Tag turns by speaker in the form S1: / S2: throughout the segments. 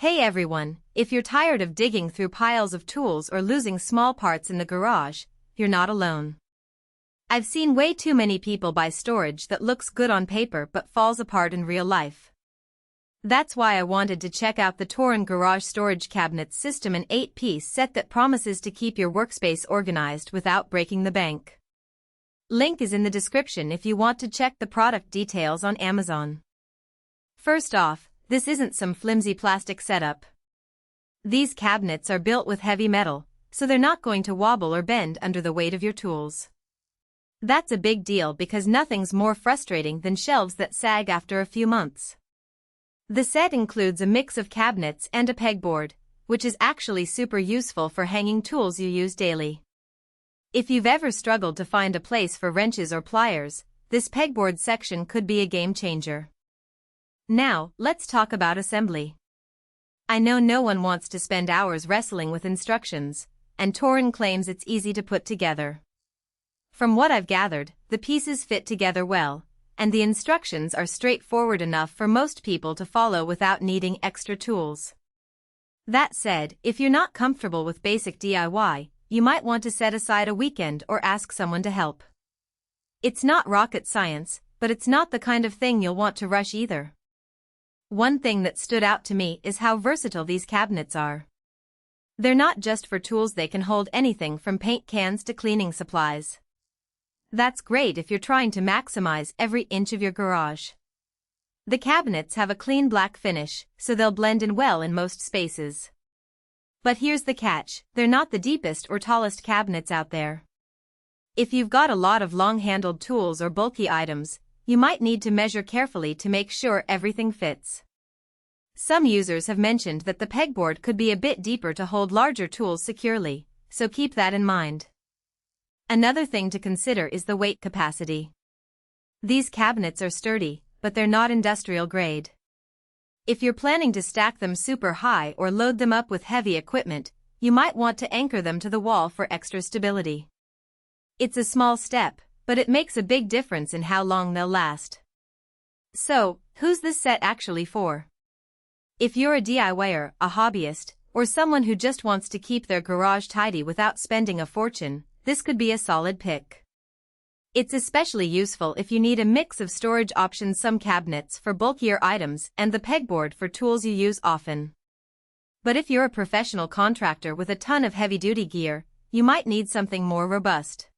S1: Hey everyone, if you're tired of digging through piles of tools or losing small parts in the garage, you're not alone. I've seen way too many people buy storage that looks good on paper but falls apart in real life. That's why I wanted to check out the Torin Garage Storage Cabinet system, an 8-piece set that promises to keep your workspace organized without breaking the bank. Link is in the description if you want to check the product details on Amazon. First off, this isn't some flimsy plastic setup. These cabinets are built with heavy metal, so they're not going to wobble or bend under the weight of your tools. That's a big deal because nothing's more frustrating than shelves that sag after a few months. The set includes a mix of cabinets and a pegboard, which is actually super useful for hanging tools you use daily. If you've ever struggled to find a place for wrenches or pliers, this pegboard section could be a game changer. Now, let's talk about assembly. I know no one wants to spend hours wrestling with instructions, and Torin claims it's easy to put together. From what I've gathered, the pieces fit together well, and the instructions are straightforward enough for most people to follow without needing extra tools. That said, if you're not comfortable with basic DIY, you might want to set aside a weekend or ask someone to help. It's not rocket science, but it's not the kind of thing you'll want to rush either. One thing that stood out to me is how versatile these cabinets are. They're not just for tools, they can hold anything from paint cans to cleaning supplies. That's great if you're trying to maximize every inch of your garage. The cabinets have a clean black finish, so they'll blend in well in most spaces. But here's the catch, they're not the deepest or tallest cabinets out there. If you've got a lot of long-handled tools or bulky items, you might need to measure carefully to make sure everything fits. Some users have mentioned that the pegboard could be a bit deeper to hold larger tools securely, so keep that in mind. Another thing to consider is the weight capacity. These cabinets are sturdy, but they're not industrial grade. If you're planning to stack them super high or load them up with heavy equipment, you might want to anchor them to the wall for extra stability. It's a small step, but it makes a big difference in how long they'll last. So, who's this set actually for? If you're a DIYer, a hobbyist, or someone who just wants to keep their garage tidy without spending a fortune, this could be a solid pick. It's especially useful if you need a mix of storage options, some cabinets for bulkier items and the pegboard for tools you use often. But if you're a professional contractor with a ton of heavy-duty gear, you might need something more robust.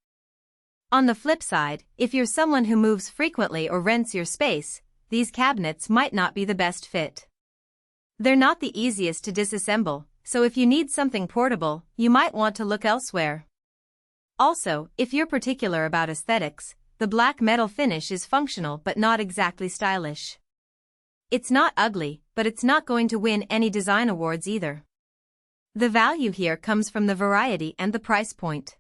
S1: On the flip side, if you're someone who moves frequently or rents your space, these cabinets might not be the best fit. They're not the easiest to disassemble, so if you need something portable, you might want to look elsewhere. Also, if you're particular about aesthetics, the black metal finish is functional but not exactly stylish. It's not ugly, but it's not going to win any design awards either. The value here comes from the variety and the price point.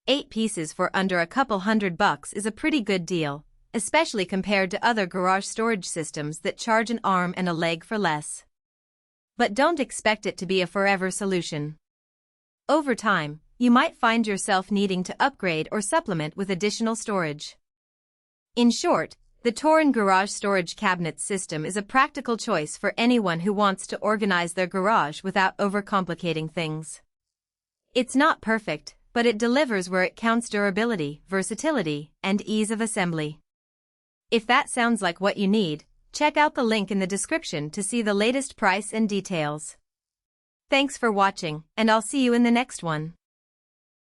S1: 8 pieces for under a couple $100 is a pretty good deal, especially compared to other garage storage systems that charge an arm and a leg for less. But don't expect it to be a forever solution. Over time, you might find yourself needing to upgrade or supplement with additional storage. In short, the Torin Garage Storage Cabinet system is a practical choice for anyone who wants to organize their garage without overcomplicating things. It's not perfect, but it delivers where it counts: durability, versatility, and ease of assembly. If that sounds like what you need, check out the link in the description to see the latest price and details. Thanks for watching, and I'll see you in the next one.